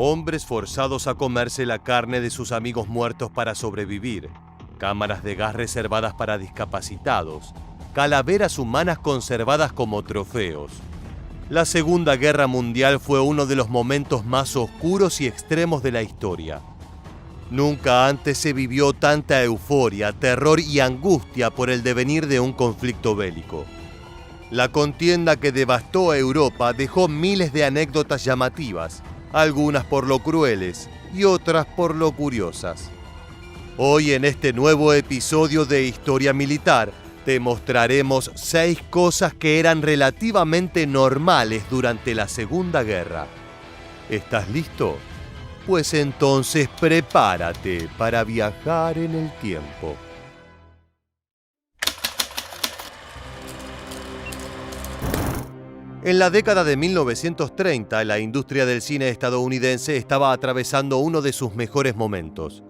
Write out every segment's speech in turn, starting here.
hombres forzados a comerse la carne de sus amigos muertos para sobrevivir, cámaras de gas reservadas para discapacitados, calaveras humanas conservadas como trofeos. La Segunda Guerra Mundial fue uno de los momentos más oscuros y extremos de la historia. Nunca antes se vivió tanta euforia, terror y angustia por el devenir de un conflicto bélico. La contienda que devastó a Europa dejó miles de anécdotas llamativas, algunas por lo crueles y otras por lo curiosas. Hoy en este nuevo episodio de Historia Militar te mostraremos 6 cosas que eran relativamente normales durante la Segunda Guerra. ¿Estás listo? Pues entonces prepárate para viajar en el tiempo. En la década de 1930, la industria del cine estadounidense estaba atravesando uno de sus mejores momentos.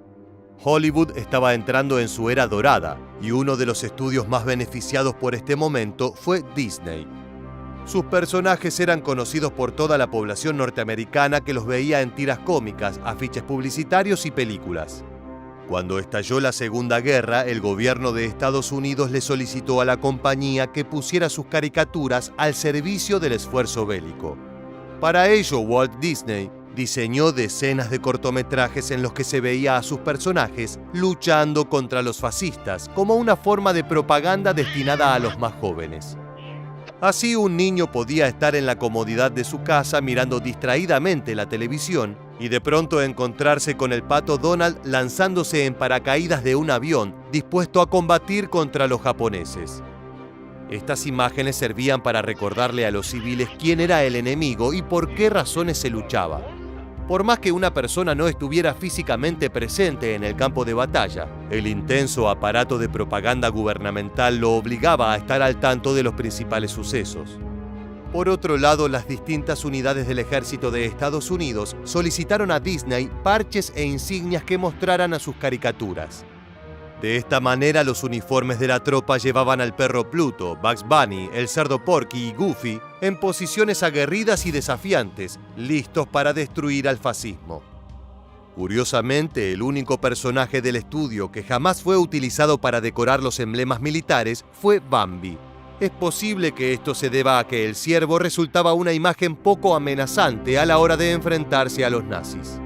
Hollywood estaba entrando en su era dorada, y uno de los estudios más beneficiados por este momento fue Disney. Sus personajes eran conocidos por toda la población norteamericana que los veía en tiras cómicas, afiches publicitarios y películas. Cuando estalló la Segunda Guerra, el gobierno de Estados Unidos le solicitó a la compañía que pusiera sus caricaturas al servicio del esfuerzo bélico. Para ello, Walt Disney diseñó decenas de cortometrajes en los que se veía a sus personajes luchando contra los fascistas como una forma de propaganda destinada a los más jóvenes. Así, un niño podía estar en la comodidad de su casa mirando distraídamente la televisión y de pronto encontrarse con el pato Donald lanzándose en paracaídas de un avión dispuesto a combatir contra los japoneses. Estas imágenes servían para recordarle a los civiles quién era el enemigo y por qué razones se luchaba. Por más que una persona no estuviera físicamente presente en el campo de batalla, el intenso aparato de propaganda gubernamental lo obligaba a estar al tanto de los principales sucesos. Por otro lado, las distintas unidades del ejército de Estados Unidos solicitaron a Disney parches e insignias que mostraran a sus caricaturas. De esta manera, los uniformes de la tropa llevaban al perro Pluto, Bugs Bunny, el cerdo Porky y Goofy en posiciones aguerridas y desafiantes, listos para destruir al fascismo. Curiosamente, el único personaje del estudio que jamás fue utilizado para decorar los emblemas militares fue Bambi. Es posible que esto se deba a que el ciervo resultaba una imagen poco amenazante a la hora de enfrentarse a los nazis.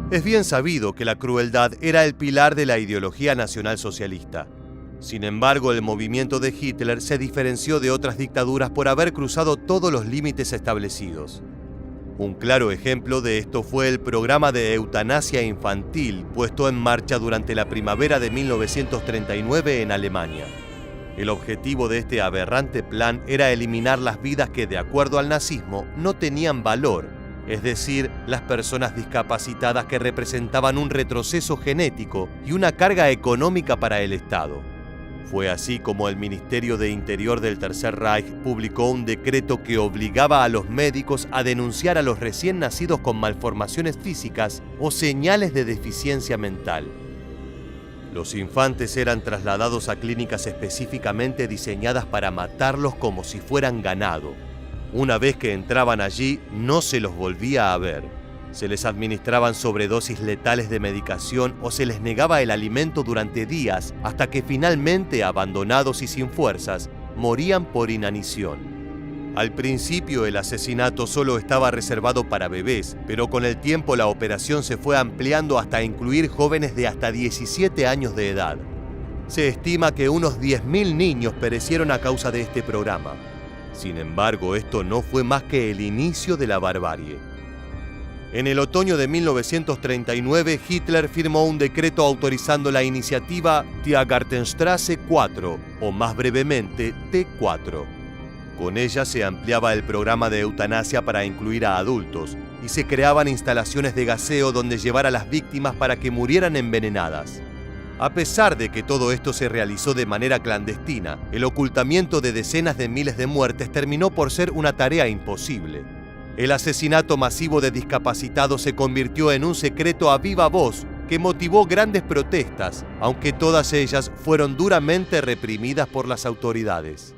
Es bien sabido que la crueldad era el pilar de la ideología nacionalsocialista. Sin embargo, el movimiento de Hitler se diferenció de otras dictaduras por haber cruzado todos los límites establecidos. Un claro ejemplo de esto fue el programa de eutanasia infantil puesto en marcha durante la primavera de 1939 en Alemania. El objetivo de este aberrante plan era eliminar las vidas que, de acuerdo al nazismo, no tenían valor, es decir, las personas discapacitadas que representaban un retroceso genético y una carga económica para el Estado. Fue así como el Ministerio de Interior del Tercer Reich publicó un decreto que obligaba a los médicos a denunciar a los recién nacidos con malformaciones físicas o señales de deficiencia mental. Los infantes eran trasladados a clínicas específicamente diseñadas para matarlos como si fueran ganado. Una vez que entraban allí, no se los volvía a ver. Se les administraban sobredosis letales de medicación o se les negaba el alimento durante días hasta que finalmente, abandonados y sin fuerzas, morían por inanición. Al principio el asesinato solo estaba reservado para bebés, pero con el tiempo la operación se fue ampliando hasta incluir jóvenes de hasta 17 años de edad. Se estima que unos 10.000 niños perecieron a causa de este programa. Sin embargo, esto no fue más que el inicio de la barbarie. En el otoño de 1939, Hitler firmó un decreto autorizando la iniciativa Tiergartenstraße 4, o más brevemente, T4. Con ella se ampliaba el programa de eutanasia para incluir a adultos y se creaban instalaciones de gaseo donde llevar a las víctimas para que murieran envenenadas. A pesar de que todo esto se realizó de manera clandestina, el ocultamiento de decenas de miles de muertes terminó por ser una tarea imposible. El asesinato masivo de discapacitados se convirtió en un secreto a viva voz que motivó grandes protestas, aunque todas ellas fueron duramente reprimidas por las autoridades.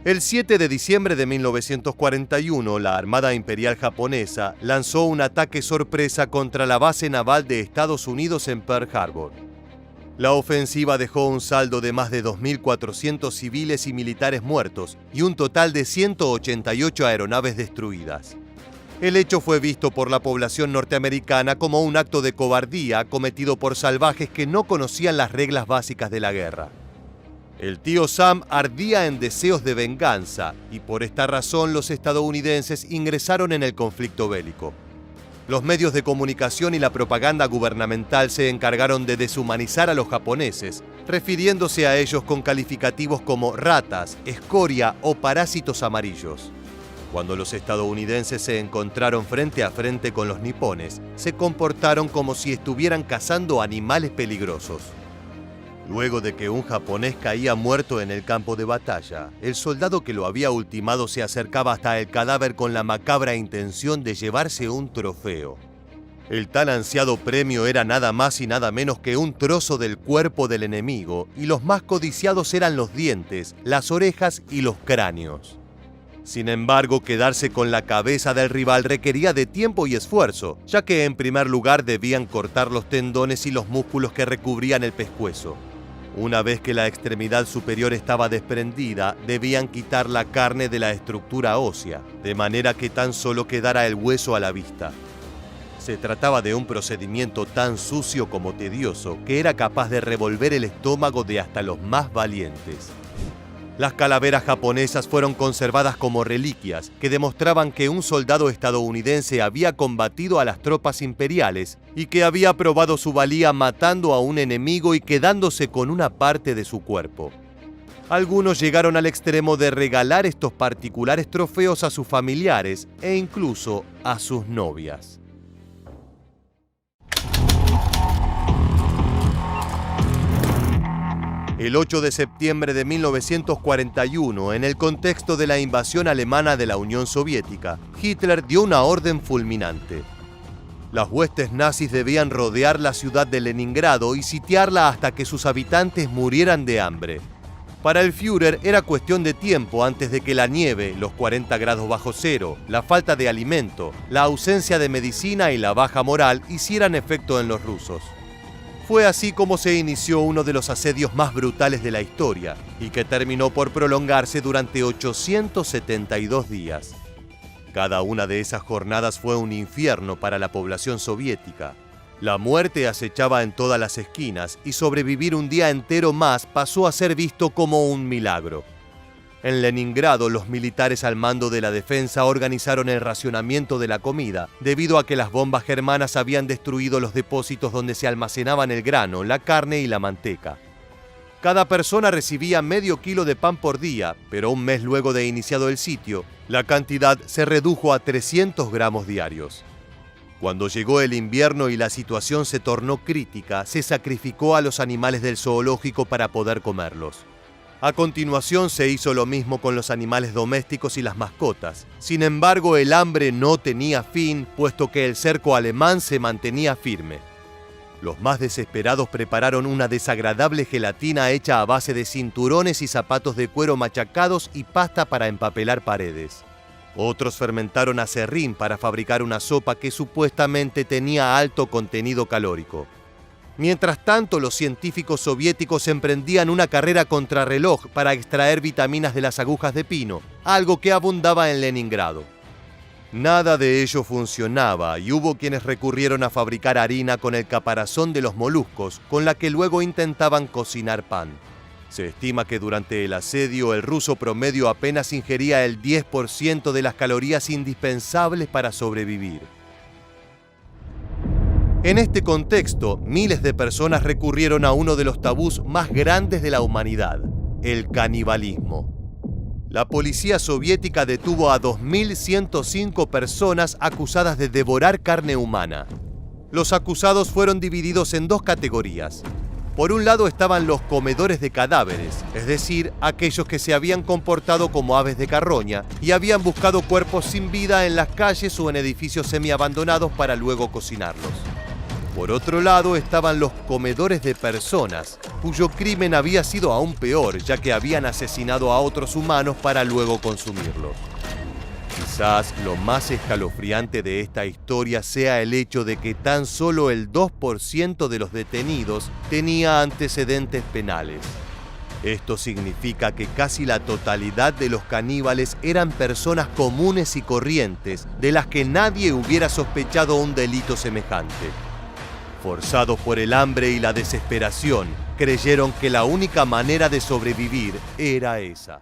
El 7 de diciembre de 1941, la Armada Imperial japonesa lanzó un ataque sorpresa contra la base naval de Estados Unidos en Pearl Harbor. La ofensiva dejó un saldo de más de 2.400 civiles y militares muertos y un total de 188 aeronaves destruidas. El hecho fue visto por la población norteamericana como un acto de cobardía cometido por salvajes que no conocían las reglas básicas de la guerra. El tío Sam ardía en deseos de venganza y por esta razón los estadounidenses ingresaron en el conflicto bélico. Los medios de comunicación y la propaganda gubernamental se encargaron de deshumanizar a los japoneses, refiriéndose a ellos con calificativos como ratas, escoria o parásitos amarillos. Cuando los estadounidenses se encontraron frente a frente con los nipones, se comportaron como si estuvieran cazando animales peligrosos. Luego de que un japonés caía muerto en el campo de batalla, el soldado que lo había ultimado se acercaba hasta el cadáver con la macabra intención de llevarse un trofeo. El tan ansiado premio era nada más y nada menos que un trozo del cuerpo del enemigo, y los más codiciados eran los dientes, las orejas y los cráneos. Sin embargo, quedarse con la cabeza del rival requería de tiempo y esfuerzo, ya que en primer lugar debían cortar los tendones y los músculos que recubrían el pescuezo. Una vez que la extremidad superior estaba desprendida, debían quitar la carne de la estructura ósea, de manera que tan solo quedara el hueso a la vista. Se trataba de un procedimiento tan sucio como tedioso que era capaz de revolver el estómago de hasta los más valientes. Las calaveras japonesas fueron conservadas como reliquias que demostraban que un soldado estadounidense había combatido a las tropas imperiales y que había probado su valía matando a un enemigo y quedándose con una parte de su cuerpo. Algunos llegaron al extremo de regalar estos particulares trofeos a sus familiares e incluso a sus novias. El 8 de septiembre de 1941, en el contexto de la invasión alemana de la Unión Soviética, Hitler dio una orden fulminante. Las huestes nazis debían rodear la ciudad de Leningrado y sitiarla hasta que sus habitantes murieran de hambre. Para el Führer era cuestión de tiempo antes de que la nieve, los 40 grados bajo cero, la falta de alimento, la ausencia de medicina y la baja moral hicieran efecto en los rusos. Fue así como se inició uno de los asedios más brutales de la historia y que terminó por prolongarse durante 872 días. Cada una de esas jornadas fue un infierno para la población soviética. La muerte acechaba en todas las esquinas y sobrevivir un día entero más pasó a ser visto como un milagro. En Leningrado, los militares al mando de la defensa organizaron el racionamiento de la comida, debido a que las bombas germanas habían destruido los depósitos donde se almacenaban el grano, la carne y la manteca. Cada persona recibía medio kilo de pan por día, pero un mes luego de iniciado el sitio, la cantidad se redujo a 300 gramos diarios. Cuando llegó el invierno y la situación se tornó crítica, se sacrificó a los animales del zoológico para poder comerlos. A continuación se hizo lo mismo con los animales domésticos y las mascotas. Sin embargo, el hambre no tenía fin, puesto que el cerco alemán se mantenía firme. Los más desesperados prepararon una desagradable gelatina hecha a base de cinturones y zapatos de cuero machacados y pasta para empapelar paredes. Otros fermentaron aserrín para fabricar una sopa que supuestamente tenía alto contenido calórico. Mientras tanto, los científicos soviéticos emprendían una carrera contrarreloj para extraer vitaminas de las agujas de pino, algo que abundaba en Leningrado. Nada de ello funcionaba y hubo quienes recurrieron a fabricar harina con el caparazón de los moluscos, con la que luego intentaban cocinar pan. Se estima que durante el asedio el ruso promedio apenas ingería el 10% de las calorías indispensables para sobrevivir. En este contexto, miles de personas recurrieron a uno de los tabús más grandes de la humanidad, el canibalismo. La policía soviética detuvo a 2.105 personas acusadas de devorar carne humana. Los acusados fueron divididos en dos categorías. Por un lado estaban los comedores de cadáveres, es decir, aquellos que se habían comportado como aves de carroña y habían buscado cuerpos sin vida en las calles o en edificios semiabandonados para luego cocinarlos. Por otro lado estaban los comedores de personas, cuyo crimen había sido aún peor, ya que habían asesinado a otros humanos para luego consumirlos. Quizás lo más escalofriante de esta historia sea el hecho de que tan solo el 2% de los detenidos tenía antecedentes penales. Esto significa que casi la totalidad de los caníbales eran personas comunes y corrientes, de las que nadie hubiera sospechado un delito semejante. Forzados por el hambre y la desesperación, creyeron que la única manera de sobrevivir era esa.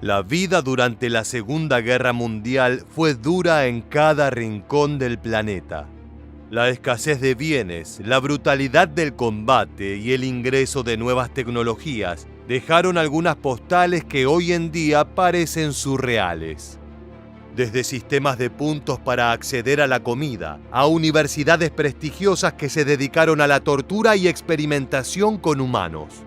La vida durante la Segunda Guerra Mundial fue dura en cada rincón del planeta. La escasez de bienes, la brutalidad del combate y el ingreso de nuevas tecnologías dejaron algunas postales que hoy en día parecen surreales. Desde sistemas de puntos para acceder a la comida, a universidades prestigiosas que se dedicaron a la tortura y experimentación con humanos.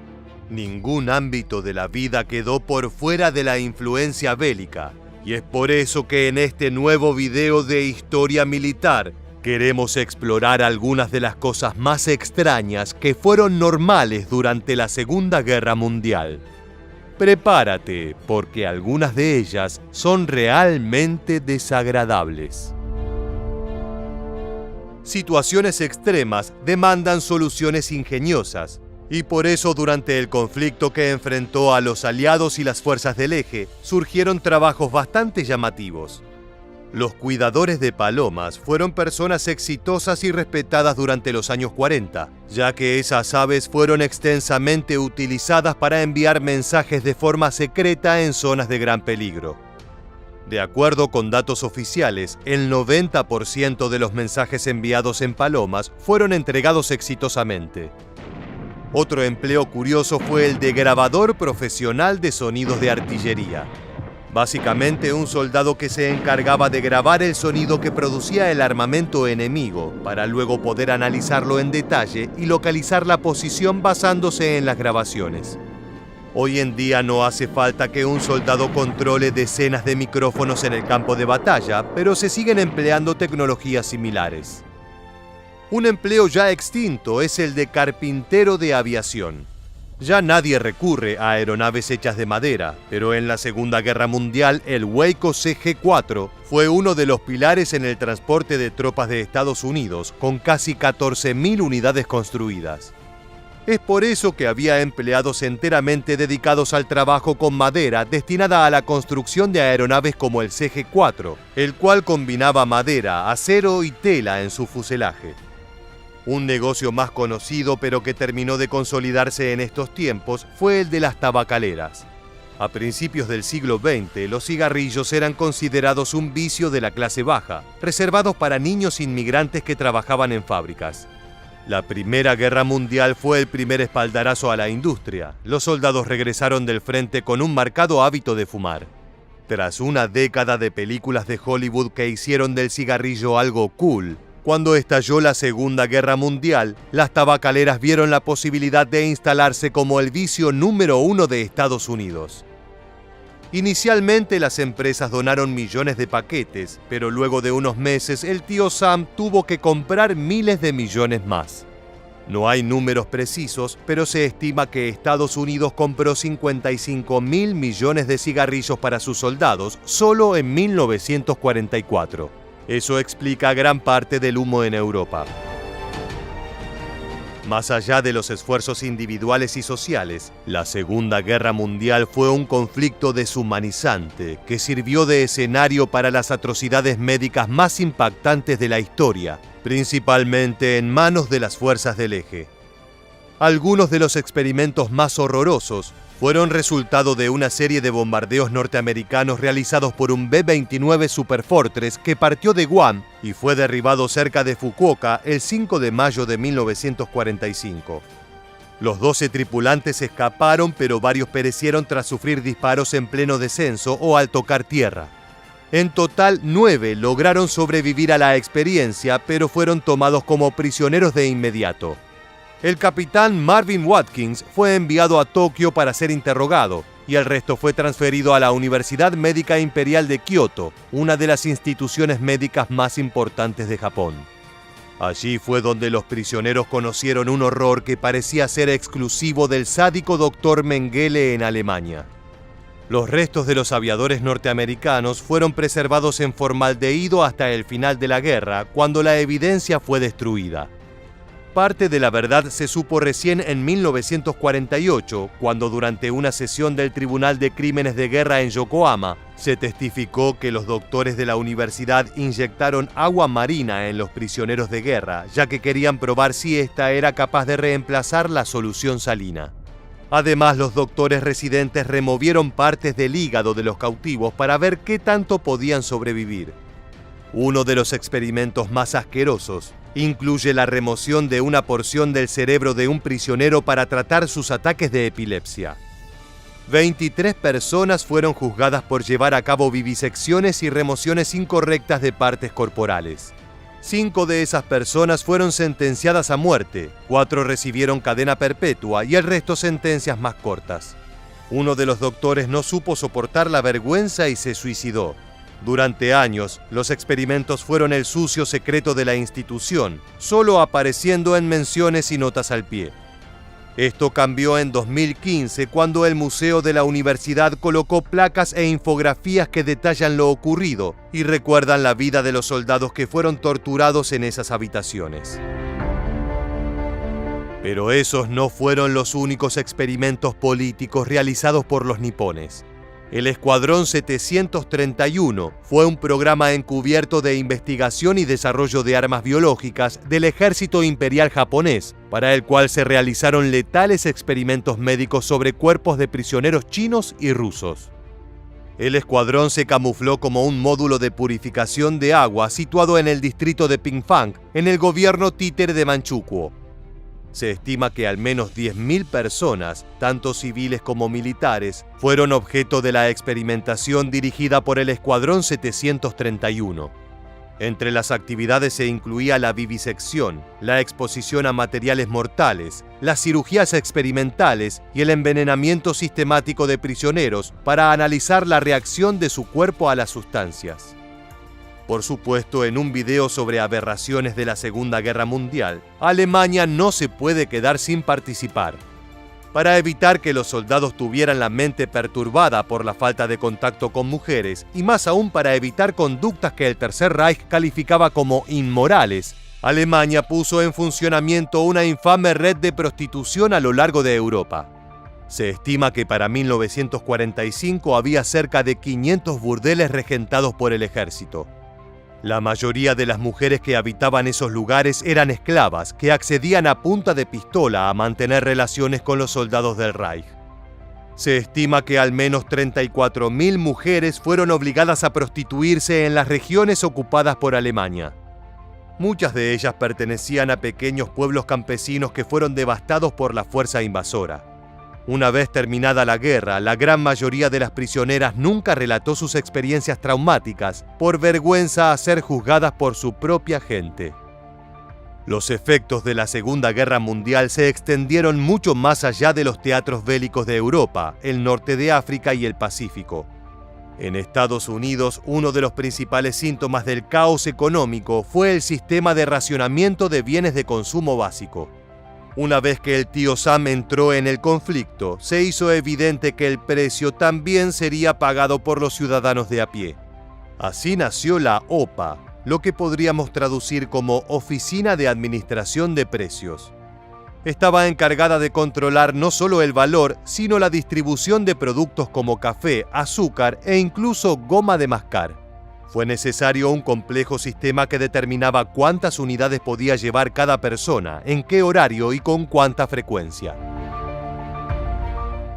Ningún ámbito de la vida quedó por fuera de la influencia bélica, y es por eso que en este nuevo video de historia militar queremos explorar algunas de las cosas más extrañas que fueron normales durante la Segunda Guerra Mundial. Prepárate, porque algunas de ellas son realmente desagradables. Situaciones extremas demandan soluciones ingeniosas, y por eso durante el conflicto que enfrentó a los aliados y las fuerzas del eje, surgieron trabajos bastante llamativos. Los cuidadores de palomas fueron personas exitosas y respetadas durante los años 40, ya que esas aves fueron extensamente utilizadas para enviar mensajes de forma secreta en zonas de gran peligro. De acuerdo con datos oficiales, el 90% de los mensajes enviados en palomas fueron entregados exitosamente. Otro empleo curioso fue el de grabador profesional de sonidos de artillería. Básicamente un soldado que se encargaba de grabar el sonido que producía el armamento enemigo, para luego poder analizarlo en detalle y localizar la posición basándose en las grabaciones. Hoy en día no hace falta que un soldado controle decenas de micrófonos en el campo de batalla, pero se siguen empleando tecnologías similares. Un empleo ya extinto es el de carpintero de aviación. Ya nadie recurre a aeronaves hechas de madera, pero en la Segunda Guerra Mundial el Waco CG-4 fue uno de los pilares en el transporte de tropas de Estados Unidos, con casi 14.000 unidades construidas. Es por eso que había empleados enteramente dedicados al trabajo con madera destinada a la construcción de aeronaves como el CG-4, el cual combinaba madera, acero y tela en su fuselaje. Un negocio más conocido, pero que terminó de consolidarse en estos tiempos, fue el de las tabacaleras. A principios del siglo XX, los cigarrillos eran considerados un vicio de la clase baja, reservados para niños inmigrantes que trabajaban en fábricas. La Primera Guerra Mundial fue el primer espaldarazo a la industria. Los soldados regresaron del frente con un marcado hábito de fumar. Tras una década de películas de Hollywood que hicieron del cigarrillo algo cool, cuando estalló la Segunda Guerra Mundial, las tabacaleras vieron la posibilidad de instalarse como el vicio número 1 de Estados Unidos. Inicialmente las empresas donaron millones de paquetes, pero luego de unos meses el tío Sam tuvo que comprar miles de millones más. No hay números precisos, pero se estima que Estados Unidos compró 55.000 millones de cigarrillos para sus soldados solo en 1944. Eso explica gran parte del humo en Europa. Más allá de los esfuerzos individuales y sociales, la Segunda Guerra Mundial fue un conflicto deshumanizante que sirvió de escenario para las atrocidades médicas más impactantes de la historia, principalmente en manos de las fuerzas del eje. Algunos de los experimentos más horrorosos fueron resultado de una serie de bombardeos norteamericanos realizados por un B-29 Superfortress que partió de Guam y fue derribado cerca de Fukuoka el 5 de mayo de 1945. Los 12 tripulantes escaparon, pero varios perecieron tras sufrir disparos en pleno descenso o al tocar tierra. En total, 9 lograron sobrevivir a la experiencia, pero fueron tomados como prisioneros de inmediato. El capitán Marvin Watkins fue enviado a Tokio para ser interrogado, y el resto fue transferido a la Universidad Médica Imperial de Kioto, una de las instituciones médicas más importantes de Japón. Allí fue donde los prisioneros conocieron un horror que parecía ser exclusivo del sádico Dr. Mengele en Alemania. Los restos de los aviadores norteamericanos fueron preservados en formaldehído hasta el final de la guerra, cuando la evidencia fue destruida. Parte de la verdad se supo recién en 1948, cuando durante una sesión del Tribunal de Crímenes de Guerra en Yokohama, se testificó que los doctores de la universidad inyectaron agua marina en los prisioneros de guerra, ya que querían probar si ésta era capaz de reemplazar la solución salina. Además, los doctores residentes removieron partes del hígado de los cautivos para ver qué tanto podían sobrevivir. Uno de los experimentos más asquerosos incluye la remoción de una porción del cerebro de un prisionero para tratar sus ataques de epilepsia. 23 personas fueron juzgadas por llevar a cabo vivisecciones y remociones incorrectas de partes corporales. 5 de esas personas fueron sentenciadas a muerte, 4 recibieron cadena perpetua y el resto sentencias más cortas. Uno de los doctores no supo soportar la vergüenza y se suicidó. Durante años, los experimentos fueron el sucio secreto de la institución, solo apareciendo en menciones y notas al pie. Esto cambió en 2015, cuando el Museo de la Universidad colocó placas e infografías que detallan lo ocurrido y recuerdan la vida de los soldados que fueron torturados en esas habitaciones. Pero esos no fueron los únicos experimentos políticos realizados por los nipones. El Escuadrón 731 fue un programa encubierto de investigación y desarrollo de armas biológicas del ejército imperial japonés, para el cual se realizaron letales experimentos médicos sobre cuerpos de prisioneros chinos y rusos. El escuadrón se camufló como un módulo de purificación de agua situado en el distrito de Pingfang, en el gobierno títere de Manchukuo. Se estima que al menos 10.000 personas, tanto civiles como militares, fueron objeto de la experimentación dirigida por el Escuadrón 731. Entre las actividades se incluía la vivisección, la exposición a materiales mortales, las cirugías experimentales y el envenenamiento sistemático de prisioneros para analizar la reacción de su cuerpo a las sustancias. Por supuesto, en un video sobre aberraciones de la Segunda Guerra Mundial, Alemania no se puede quedar sin participar. Para evitar que los soldados tuvieran la mente perturbada por la falta de contacto con mujeres, y más aún para evitar conductas que el Tercer Reich calificaba como inmorales, Alemania puso en funcionamiento una infame red de prostitución a lo largo de Europa. Se estima que para 1945 había cerca de 500 burdeles regentados por el ejército. La mayoría de las mujeres que habitaban esos lugares eran esclavas que accedían a punta de pistola a mantener relaciones con los soldados del Reich. Se estima que al menos 34.000 mujeres fueron obligadas a prostituirse en las regiones ocupadas por Alemania. Muchas de ellas pertenecían a pequeños pueblos campesinos que fueron devastados por la fuerza invasora. Una vez terminada la guerra, la gran mayoría de las prisioneras nunca relató sus experiencias traumáticas por vergüenza a ser juzgadas por su propia gente. Los efectos de la Segunda Guerra Mundial se extendieron mucho más allá de los teatros bélicos de Europa, el norte de África y el Pacífico. En Estados Unidos, uno de los principales síntomas del caos económico fue el sistema de racionamiento de bienes de consumo básico. Una vez que el tío Sam entró en el conflicto, se hizo evidente que el precio también sería pagado por los ciudadanos de a pie. Así nació la OPA, lo que podríamos traducir como Oficina de Administración de Precios. Estaba encargada de controlar no solo el valor, sino la distribución de productos como café, azúcar e incluso goma de mascar. Fue necesario un complejo sistema que determinaba cuántas unidades podía llevar cada persona, en qué horario y con cuánta frecuencia.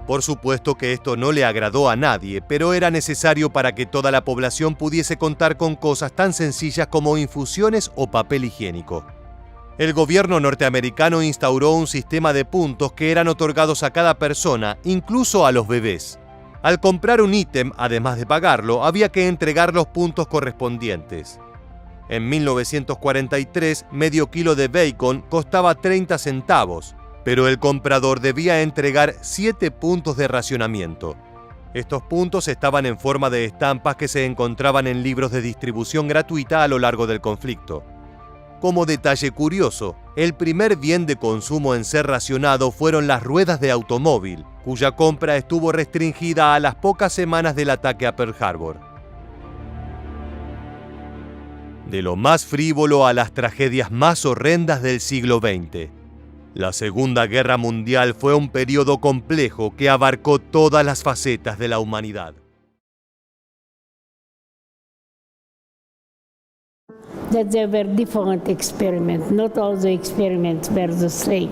Por supuesto que esto no le agradó a nadie, pero era necesario para que toda la población pudiese contar con cosas tan sencillas como infusiones o papel higiénico. El gobierno norteamericano instauró un sistema de puntos que eran otorgados a cada persona, incluso a los bebés. Al comprar un ítem, además de pagarlo, había que entregar los puntos correspondientes. En 1943, medio kilo de bacon costaba 30 centavos, pero el comprador debía entregar 7 puntos de racionamiento. Estos puntos estaban en forma de estampas que se encontraban en libros de distribución gratuita a lo largo del conflicto. Como detalle curioso, el primer bien de consumo en ser racionado fueron las ruedas de automóvil, cuya compra estuvo restringida a las pocas semanas del ataque a Pearl Harbor. De lo más frívolo a las tragedias más horrendas del siglo XX. La Segunda Guerra Mundial fue un periodo complejo que abarcó todas las facetas de la humanidad. That there were different experiments. Not all the experiments were the same.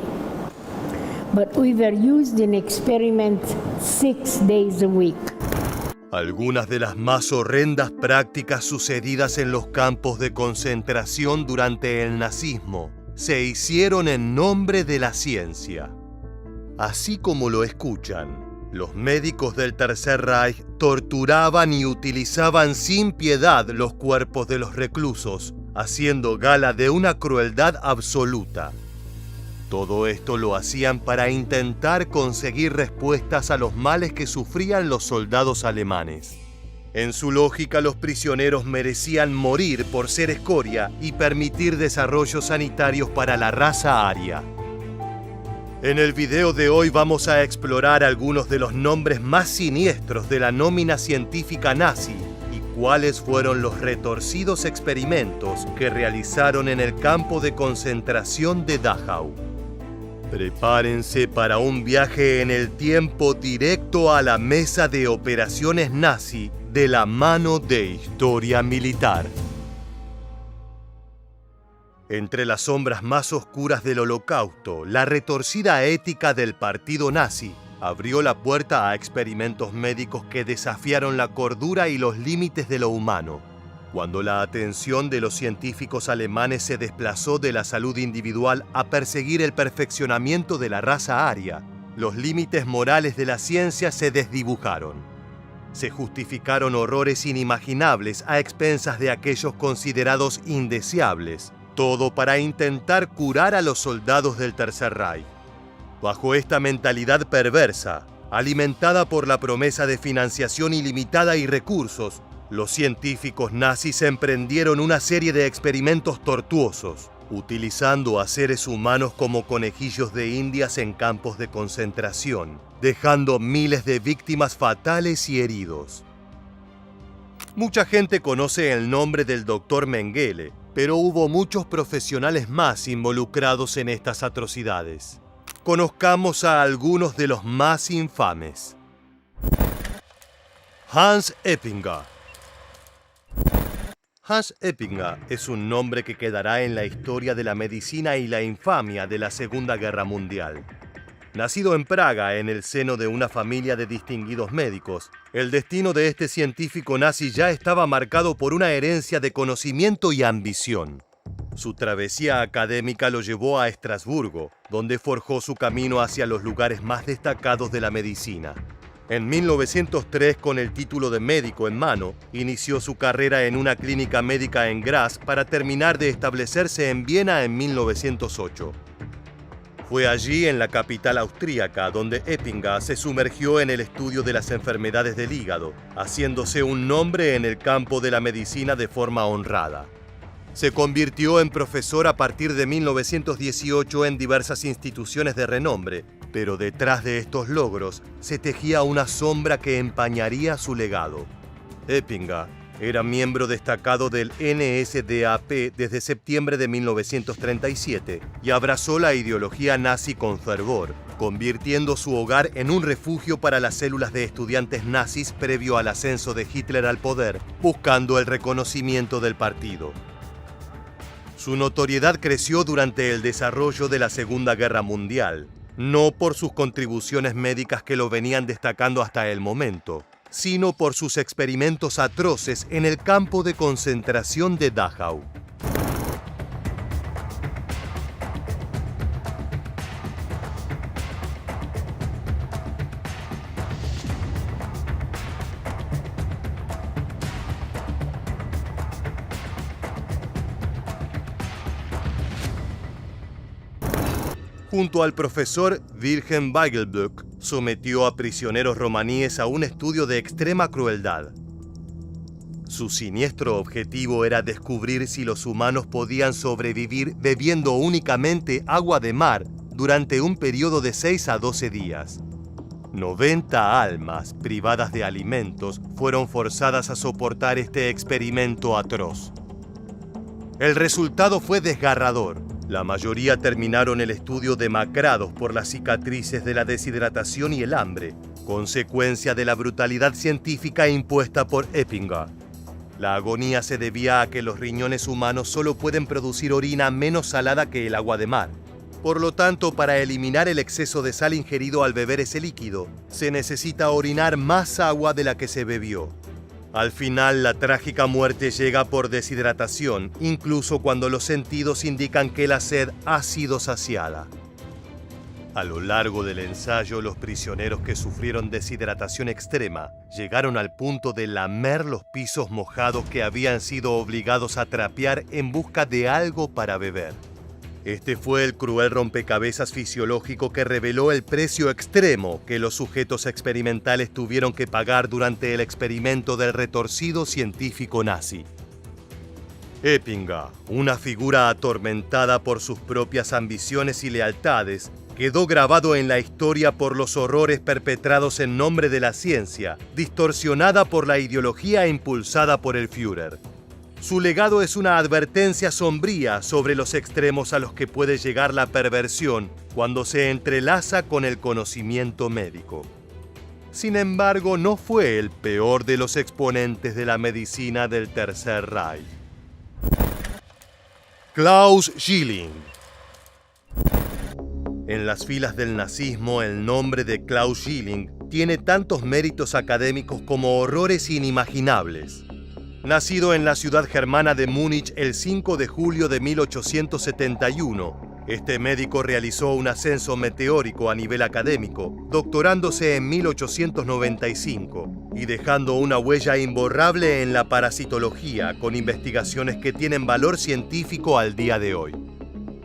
But we were used in experiments 6 days a week. Algunas de las más horrendas prácticas sucedidas en los campos de concentración durante el nazismo se hicieron en nombre de la ciencia. Así como lo escuchan, los médicos del Tercer Reich torturaban y utilizaban sin piedad los cuerpos de los reclusos, haciendo gala de una crueldad absoluta. Todo esto lo hacían para intentar conseguir respuestas a los males que sufrían los soldados alemanes. En su lógica, los prisioneros merecían morir por ser escoria y permitir desarrollos sanitarios para la raza aria. En el video de hoy vamos a explorar algunos de los nombres más siniestros de la nómina científica nazi y cuáles fueron los retorcidos experimentos que realizaron en el campo de concentración de Dachau. Prepárense para un viaje en el tiempo directo a la mesa de operaciones nazi de la mano de Historia Militar. Entre las sombras más oscuras del Holocausto, la retorcida ética del partido nazi abrió la puerta a experimentos médicos que desafiaron la cordura y los límites de lo humano. Cuando la atención de los científicos alemanes se desplazó de la salud individual a perseguir el perfeccionamiento de la raza aria, los límites morales de la ciencia se desdibujaron. Se justificaron horrores inimaginables a expensas de aquellos considerados indeseables, todo para intentar curar a los soldados del Tercer Reich. Bajo esta mentalidad perversa, alimentada por la promesa de financiación ilimitada y recursos, los científicos nazis emprendieron una serie de experimentos tortuosos, utilizando a seres humanos como conejillos de indias en campos de concentración, dejando miles de víctimas fatales y heridos. Mucha gente conoce el nombre del Dr. Mengele, pero hubo muchos profesionales más involucrados en estas atrocidades. Conozcamos a algunos de los más infames. Hans Eppinger. Hans Eppinger es un nombre que quedará en la historia de la medicina y la infamia de la Segunda Guerra Mundial. Nacido en Praga en el seno de una familia de distinguidos médicos, el destino de este científico nazi ya estaba marcado por una herencia de conocimiento y ambición. Su travesía académica lo llevó a Estrasburgo, donde forjó su camino hacia los lugares más destacados de la medicina. En 1903, con el título de médico en mano, inició su carrera en una clínica médica en Graz para terminar de establecerse en Viena en 1908. Fue allí, en la capital austríaca, donde Eppinger se sumergió en el estudio de las enfermedades del hígado, haciéndose un nombre en el campo de la medicina de forma honrada. Se convirtió en profesor a partir de 1918 en diversas instituciones de renombre, pero detrás de estos logros se tejía una sombra que empañaría su legado. Eppinger era miembro destacado del NSDAP desde septiembre de 1937 y abrazó la ideología nazi con fervor, convirtiendo su hogar en un refugio para las células de estudiantes nazis previo al ascenso de Hitler al poder, buscando el reconocimiento del partido. Su notoriedad creció durante el desarrollo de la Segunda Guerra Mundial, no por sus contribuciones médicas que lo venían destacando hasta el momento, sino por sus experimentos atroces en el campo de concentración de Dachau. Junto al profesor Wilhelm Weigelböck, sometió a prisioneros romaníes a un estudio de extrema crueldad. Su siniestro objetivo era descubrir si los humanos podían sobrevivir bebiendo únicamente agua de mar durante un periodo de 6 a 12 días. 90 almas privadas de alimentos fueron forzadas a soportar este experimento atroz. El resultado fue desgarrador. La mayoría terminaron el estudio demacrados por las cicatrices de la deshidratación y el hambre, consecuencia de la brutalidad científica impuesta por Eppinger. La agonía se debía a que los riñones humanos solo pueden producir orina menos salada que el agua de mar. Por lo tanto, para eliminar el exceso de sal ingerido al beber ese líquido, se necesita orinar más agua de la que se bebió. Al final, la trágica muerte llega por deshidratación, incluso cuando los sentidos indican que la sed ha sido saciada. A lo largo del ensayo, los prisioneros que sufrieron deshidratación extrema llegaron al punto de lamer los pisos mojados que habían sido obligados a trapear en busca de algo para beber. Este fue el cruel rompecabezas fisiológico que reveló el precio extremo que los sujetos experimentales tuvieron que pagar durante el experimento del retorcido científico nazi. Eppinger, una figura atormentada por sus propias ambiciones y lealtades, quedó grabado en la historia por los horrores perpetrados en nombre de la ciencia, distorsionada por la ideología impulsada por el Führer. Su legado es una advertencia sombría sobre los extremos a los que puede llegar la perversión cuando se entrelaza con el conocimiento médico. Sin embargo, no fue el peor de los exponentes de la medicina del Tercer Reich. Klaus Schilling. En las filas del nazismo, el nombre de Klaus Schilling tiene tantos méritos académicos como horrores inimaginables. Nacido en la ciudad germana de Múnich el 5 de julio de 1871, este médico realizó un ascenso meteórico a nivel académico, doctorándose en 1895 y dejando una huella imborrable en la parasitología con investigaciones que tienen valor científico al día de hoy.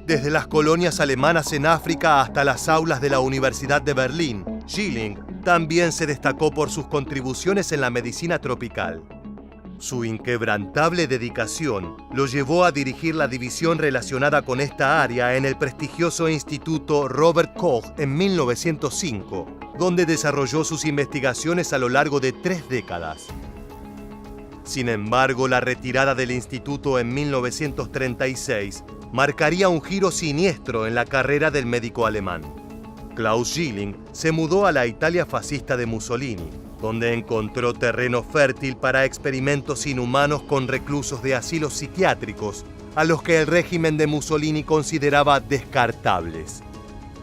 Desde las colonias alemanas en África hasta las aulas de la Universidad de Berlín, Schilling también se destacó por sus contribuciones en la medicina tropical. Su inquebrantable dedicación lo llevó a dirigir la división relacionada con esta área en el prestigioso Instituto Robert Koch en 1905, donde desarrolló sus investigaciones a lo largo de 3 décadas. Sin embargo, la retirada del instituto en 1936 marcaría un giro siniestro en la carrera del médico alemán. Klaus Schilling se mudó a la Italia fascista de Mussolini, donde encontró terreno fértil para experimentos inhumanos con reclusos de asilos psiquiátricos, a los que el régimen de Mussolini consideraba descartables.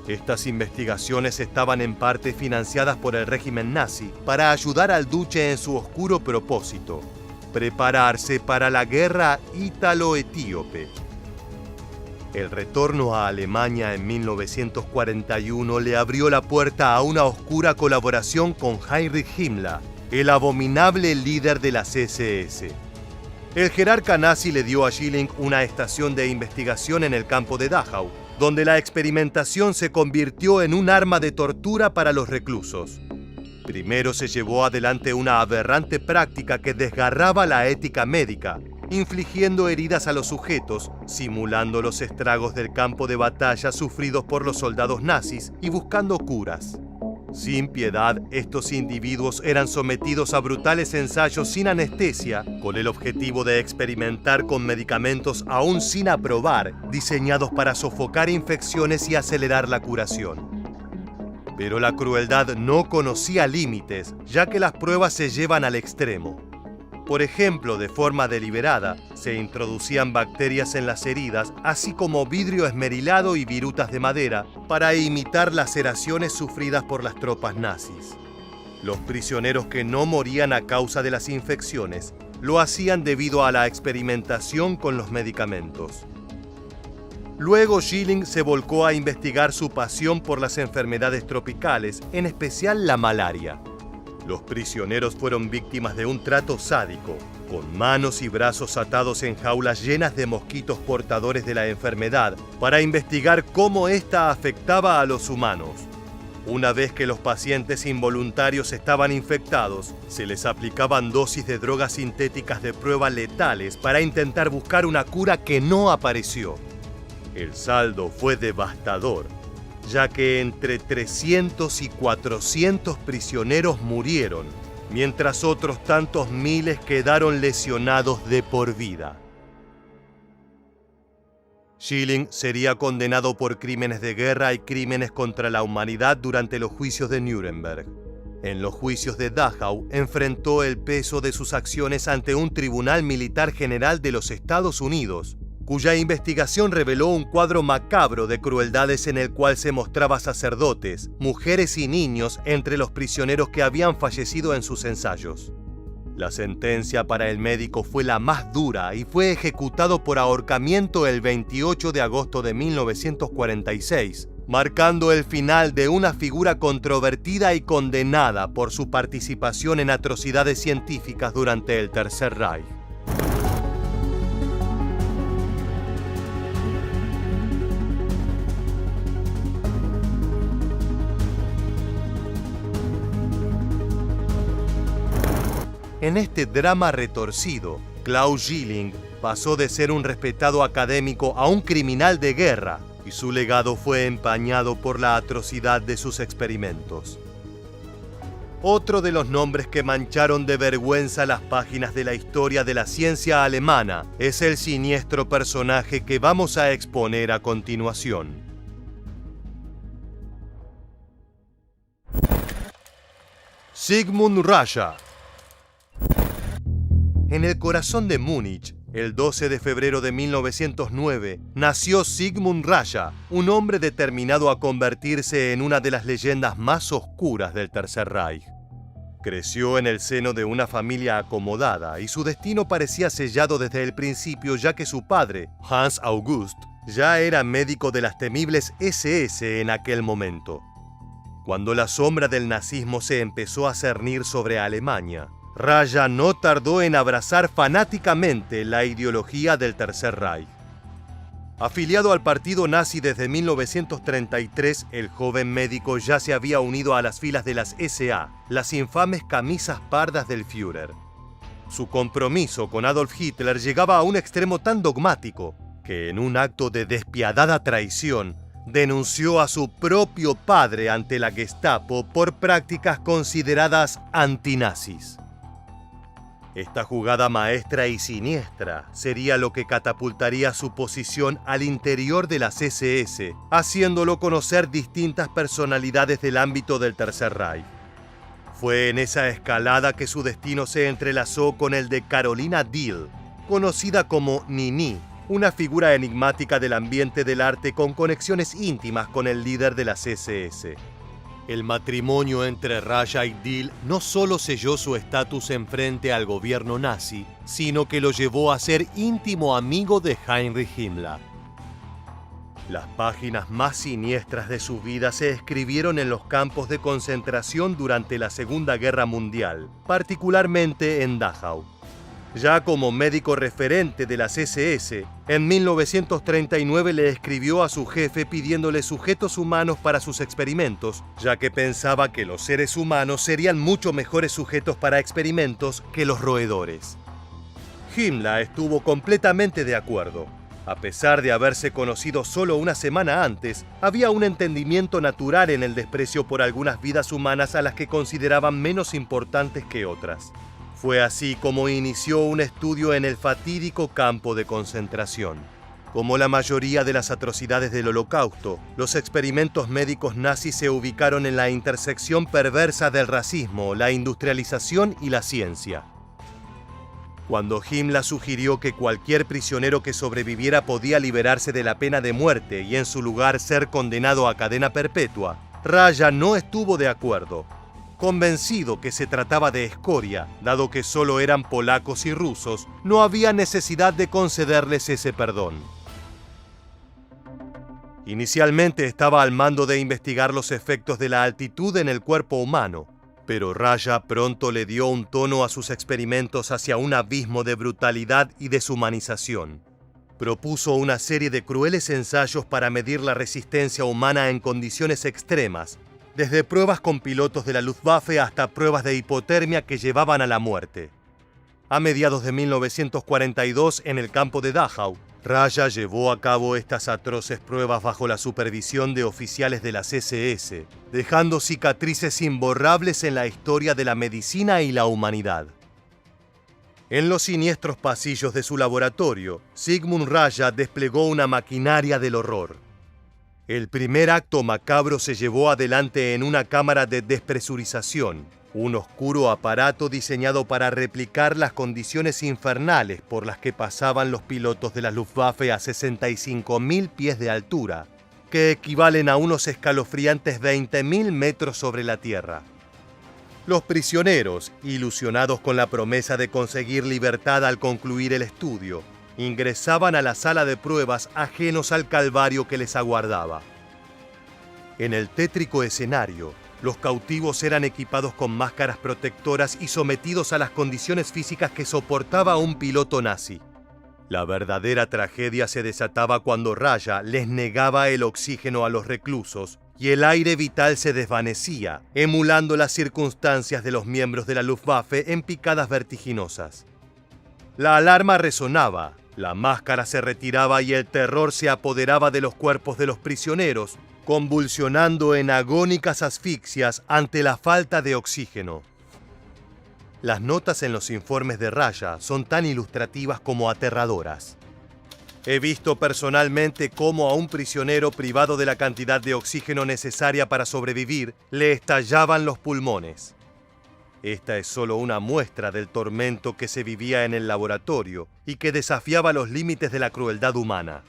Estas investigaciones estaban en parte financiadas por el régimen nazi para ayudar al duce en su oscuro propósito: prepararse para la guerra ítalo-etíope. El retorno a Alemania en 1941 le abrió la puerta a una oscura colaboración con Heinrich Himmler, el abominable líder de las SS. El jerarca nazi le dio a Schilling una estación de investigación en el campo de Dachau, donde la experimentación se convirtió en un arma de tortura para los reclusos. Primero se llevó adelante una aberrante práctica que desgarraba la ética médica, infligiendo heridas a los sujetos, simulando los estragos del campo de batalla sufridos por los soldados nazis y buscando curas. Sin piedad, estos individuos eran sometidos a brutales ensayos sin anestesia, con el objetivo de experimentar con medicamentos aún sin aprobar, diseñados para sofocar infecciones y acelerar la curación. Pero la crueldad no conocía límites, ya que las pruebas se llevan al extremo. Por ejemplo, de forma deliberada, se introducían bacterias en las heridas, así como vidrio esmerilado y virutas de madera, para imitar laceraciones sufridas por las tropas nazis. Los prisioneros que no morían a causa de las infecciones lo hacían debido a la experimentación con los medicamentos. Luego Schilling se volcó a investigar su pasión por las enfermedades tropicales, en especial la malaria. Los prisioneros fueron víctimas de un trato sádico, con manos y brazos atados en jaulas llenas de mosquitos portadores de la enfermedad, para investigar cómo ésta afectaba a los humanos. Una vez que los pacientes involuntarios estaban infectados, se les aplicaban dosis de drogas sintéticas de prueba letales para intentar buscar una cura que no apareció. El saldo fue devastador, ya que entre 300 y 400 prisioneros murieron, mientras otros tantos miles quedaron lesionados de por vida. Schilling sería condenado por crímenes de guerra y crímenes contra la humanidad durante los juicios de Nuremberg. En los juicios de Dachau enfrentó el peso de sus acciones ante un tribunal militar general de los Estados Unidos, cuya investigación reveló un cuadro macabro de crueldades en el cual se mostraba sacerdotes, mujeres y niños entre los prisioneros que habían fallecido en sus ensayos. La sentencia para el médico fue la más dura y fue ejecutado por ahorcamiento el 28 de agosto de 1946, marcando el final de una figura controvertida y condenada por su participación en atrocidades científicas durante el Tercer Reich. En este drama retorcido, Klaus Schilling pasó de ser un respetado académico a un criminal de guerra, y su legado fue empañado por la atrocidad de sus experimentos. Otro de los nombres que mancharon de vergüenza las páginas de la historia de la ciencia alemana es el siniestro personaje que vamos a exponer a continuación. Sigmund Rascha. En el corazón de Múnich, el 12 de febrero de 1909, nació Sigmund Rascha, un hombre determinado a convertirse en una de las leyendas más oscuras del Tercer Reich. Creció en el seno de una familia acomodada y su destino parecía sellado desde el principio, ya que su padre, Hans August, ya era médico de las temibles SS en aquel momento. Cuando la sombra del nazismo se empezó a cernir sobre Alemania, Rascha no tardó en abrazar fanáticamente la ideología del Tercer Reich. Afiliado al partido nazi desde 1933, el joven médico ya se había unido a las filas de las SA, las infames camisas pardas del Führer. Su compromiso con Adolf Hitler llegaba a un extremo tan dogmático que, en un acto de despiadada traición, denunció a su propio padre ante la Gestapo por prácticas consideradas antinazis. Esta jugada maestra y siniestra sería lo que catapultaría su posición al interior de las SS, haciéndolo conocer distintas personalidades del ámbito del Tercer Reich. Fue en esa escalada que su destino se entrelazó con el de Carolina Diehl, conocida como Nini, una figura enigmática del ambiente del arte con conexiones íntimas con el líder de las SS. El matrimonio entre Rascha y Diehl no solo selló su estatus en frente al gobierno nazi, sino que lo llevó a ser íntimo amigo de Heinrich Himmler. Las páginas más siniestras de su vida se escribieron en los campos de concentración durante la Segunda Guerra Mundial, particularmente en Dachau. Ya como médico referente de las SS, en 1939 le escribió a su jefe pidiéndole sujetos humanos para sus experimentos, ya que pensaba que los seres humanos serían mucho mejores sujetos para experimentos que los roedores. Himmler estuvo completamente de acuerdo. A pesar de haberse conocido solo una semana antes, había un entendimiento natural en el desprecio por algunas vidas humanas a las que consideraban menos importantes que otras. Fue así como inició un estudio en el fatídico campo de concentración. Como la mayoría de las atrocidades del Holocausto, los experimentos médicos nazis se ubicaron en la intersección perversa del racismo, la industrialización y la ciencia. Cuando Himmler sugirió que cualquier prisionero que sobreviviera podía liberarse de la pena de muerte y en su lugar ser condenado a cadena perpetua, Rascha no estuvo de acuerdo. Convencido que se trataba de escoria, dado que solo eran polacos y rusos, no había necesidad de concederles ese perdón. Inicialmente estaba al mando de investigar los efectos de la altitud en el cuerpo humano, pero Rascha pronto le dio un tono a sus experimentos hacia un abismo de brutalidad y deshumanización. Propuso una serie de crueles ensayos para medir la resistencia humana en condiciones extremas, desde pruebas con pilotos de la Luftwaffe hasta pruebas de hipotermia que llevaban a la muerte. A mediados de 1942, en el campo de Dachau, Raja llevó a cabo estas atroces pruebas bajo la supervisión de oficiales de las SS, dejando cicatrices imborrables en la historia de la medicina y la humanidad. En los siniestros pasillos de su laboratorio, Sigmund Raja desplegó una maquinaria del horror. El primer acto macabro se llevó adelante en una cámara de despresurización, un oscuro aparato diseñado para replicar las condiciones infernales por las que pasaban los pilotos de la Luftwaffe a 65.000 pies de altura, que equivalen a unos escalofriantes 20.000 metros sobre la tierra. Los prisioneros, ilusionados con la promesa de conseguir libertad al concluir el estudio, ingresaban a la sala de pruebas ajenos al calvario que les aguardaba. En el tétrico escenario, los cautivos eran equipados con máscaras protectoras y sometidos a las condiciones físicas que soportaba un piloto nazi. La verdadera tragedia se desataba cuando Raja les negaba el oxígeno a los reclusos y el aire vital se desvanecía, emulando las circunstancias de los miembros de la Luftwaffe en picadas vertiginosas. La alarma resonaba, la máscara se retiraba y el terror se apoderaba de los cuerpos de los prisioneros, convulsionando en agónicas asfixias ante la falta de oxígeno. Las notas en los informes de Raja son tan ilustrativas como aterradoras. He visto personalmente cómo a un prisionero privado de la cantidad de oxígeno necesaria para sobrevivir le estallaban los pulmones. Esta es solo una muestra del tormento que se vivía en el laboratorio y que desafiaba los límites de la crueldad humana.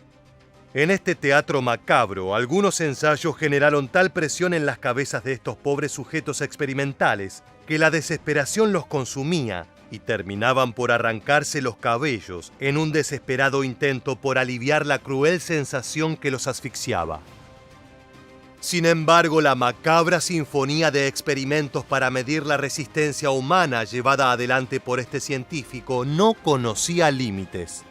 En este teatro macabro, algunos ensayos generaron tal presión en las cabezas de estos pobres sujetos experimentales que la desesperación los consumía y terminaban por arrancarse los cabellos en un desesperado intento por aliviar la cruel sensación que los asfixiaba. Sin embargo, la macabra sinfonía de experimentos para medir la resistencia humana llevada adelante por este científico no conocía límites.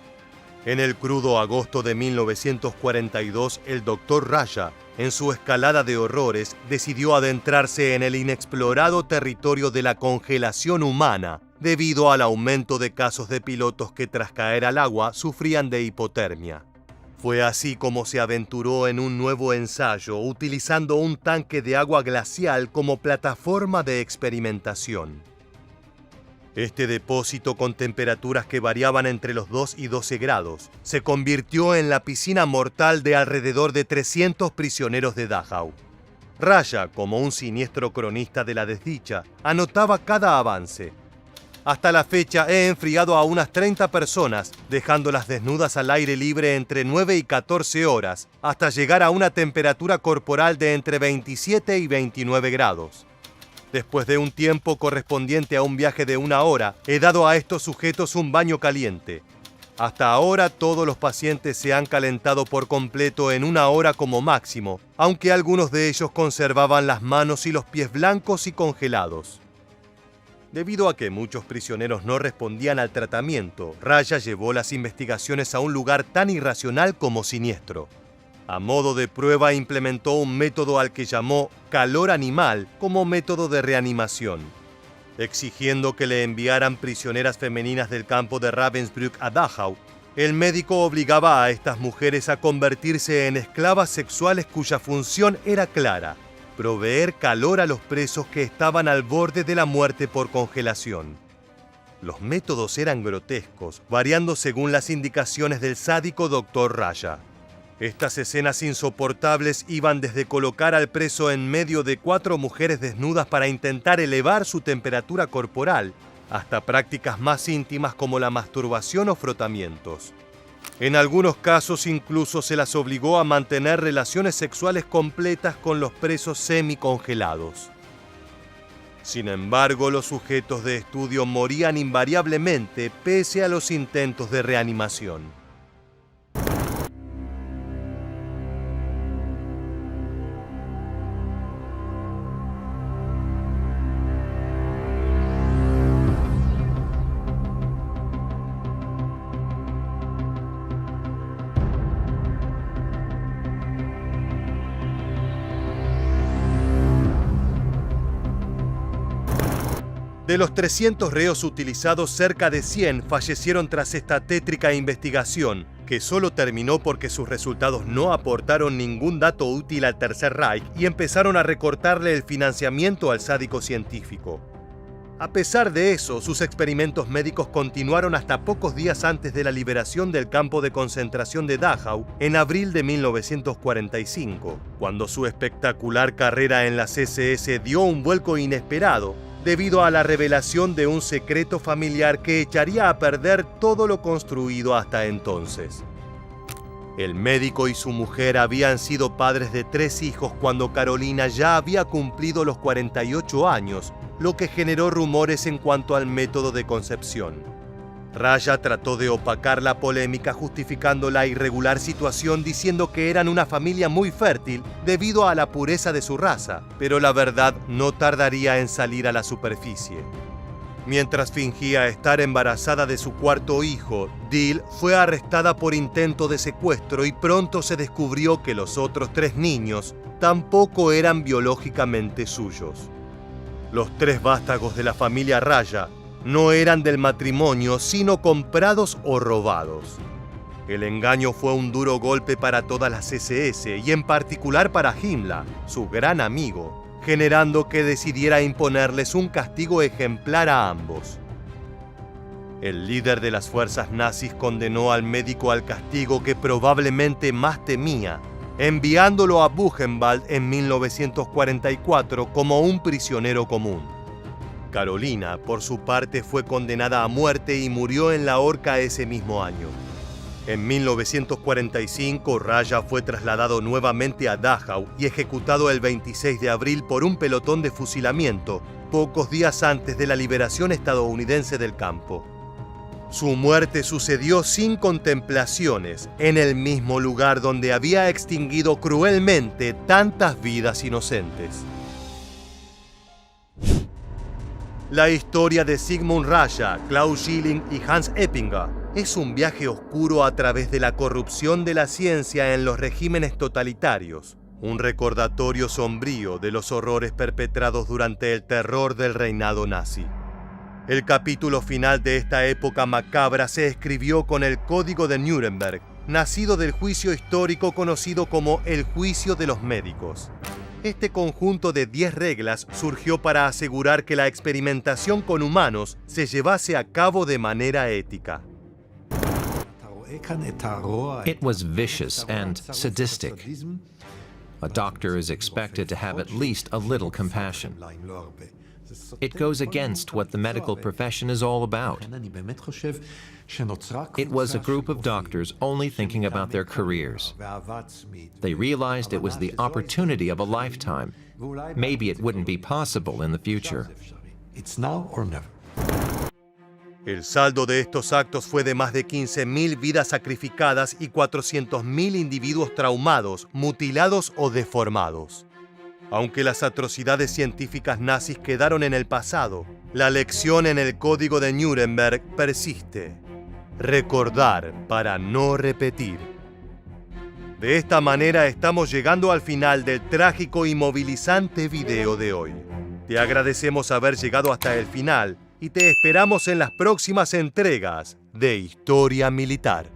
En el crudo agosto de 1942, el Dr. Raja, en su escalada de horrores, decidió adentrarse en el inexplorado territorio de la congelación humana, debido al aumento de casos de pilotos que tras caer al agua sufrían de hipotermia. Fue así como se aventuró en un nuevo ensayo, utilizando un tanque de agua glacial como plataforma de experimentación. Este depósito, con temperaturas que variaban entre los 2 y 12 grados, se convirtió en la piscina mortal de alrededor de 300 prisioneros de Dachau. Raja, como un siniestro cronista de la desdicha, anotaba cada avance. Hasta la fecha he enfriado a unas 30 personas, dejándolas desnudas al aire libre entre 9 y 14 horas, hasta llegar a una temperatura corporal de entre 27 y 29 grados. Después de un tiempo correspondiente a un viaje de 1 hora, he dado a estos sujetos un baño caliente. Hasta ahora todos los pacientes se han calentado por completo en 1 hora como máximo, aunque algunos de ellos conservaban las manos y los pies blancos y congelados. Debido a que muchos prisioneros no respondían al tratamiento, Raja llevó las investigaciones a un lugar tan irracional como siniestro. A modo de prueba implementó un método al que llamó calor animal como método de reanimación. Exigiendo que le enviaran prisioneras femeninas del campo de Ravensbrück a Dachau, el médico obligaba a estas mujeres a convertirse en esclavas sexuales cuya función era clara: proveer calor a los presos que estaban al borde de la muerte por congelación. Los métodos eran grotescos, variando según las indicaciones del sádico Dr. Raja. Estas escenas insoportables iban desde colocar al preso en medio de 4 mujeres desnudas para intentar elevar su temperatura corporal, hasta prácticas más íntimas como la masturbación o frotamientos. En algunos casos incluso se las obligó a mantener relaciones sexuales completas con los presos semicongelados. Sin embargo, los sujetos de estudio morían invariablemente pese a los intentos de reanimación. De los 300 reos utilizados, cerca de 100 fallecieron tras esta tétrica investigación, que solo terminó porque sus resultados no aportaron ningún dato útil al Tercer Reich y empezaron a recortarle el financiamiento al sádico científico. A pesar de eso, sus experimentos médicos continuaron hasta pocos días antes de la liberación del campo de concentración de Dachau en abril de 1945, cuando su espectacular carrera en las SS dio un vuelco inesperado debido a la revelación de un secreto familiar que echaría a perder todo lo construido hasta entonces. El médico y su mujer habían sido padres de 3 hijos cuando Carolina ya había cumplido los 48 años, lo que generó rumores en cuanto al método de concepción. Raya trató de opacar la polémica justificando la irregular situación diciendo que eran una familia muy fértil debido a la pureza de su raza, pero la verdad no tardaría en salir a la superficie. Mientras fingía estar embarazada de su 4º hijo, Dill fue arrestada por intento de secuestro y pronto se descubrió que los otros 3 niños tampoco eran biológicamente suyos. Los 3 vástagos de la familia Raya no eran del matrimonio, sino comprados o robados. El engaño fue un duro golpe para todas las SS y en particular para Himmler, su gran amigo, generando que decidiera imponerles un castigo ejemplar a ambos. El líder de las fuerzas nazis condenó al médico al castigo que probablemente más temía, enviándolo a Buchenwald en 1944 como un prisionero común. Carolina, por su parte, fue condenada a muerte y murió en la horca ese mismo año. En 1945, Raya fue trasladado nuevamente a Dachau y ejecutado el 26 de abril por un pelotón de fusilamiento, pocos días antes de la liberación estadounidense del campo. Su muerte sucedió sin contemplaciones, en el mismo lugar donde había extinguido cruelmente tantas vidas inocentes. La historia de Sigmund Raya, Klaus Schilling y Hans Eppinger es un viaje oscuro a través de la corrupción de la ciencia en los regímenes totalitarios, un recordatorio sombrío de los horrores perpetrados durante el terror del reinado nazi. El capítulo final de esta época macabra se escribió con el Código de Nuremberg, nacido del juicio histórico conocido como el Juicio de los Médicos. Este conjunto de 10 reglas surgió para asegurar que la experimentación con humanos se llevase a cabo de manera ética. It was vicious and sadistic. A doctor is expected to have at least a little compassion. It goes against what the medical profession is all about. It was a group of doctors only thinking about their careers. They realized it was the opportunity of a lifetime. Maybe it wouldn't be possible in the future. It's now or never. El saldo de estos actos fue de más de 15.000 vidas sacrificadas y 400.000 individuos traumados, mutilados o deformados. Aunque las atrocidades científicas nazis quedaron en el pasado, la lección en el Código de Nuremberg persiste. Recordar para no repetir. De esta manera estamos llegando al final del trágico y movilizante video de hoy. Te agradecemos haber llegado hasta el final y te esperamos en las próximas entregas de Historia Militar.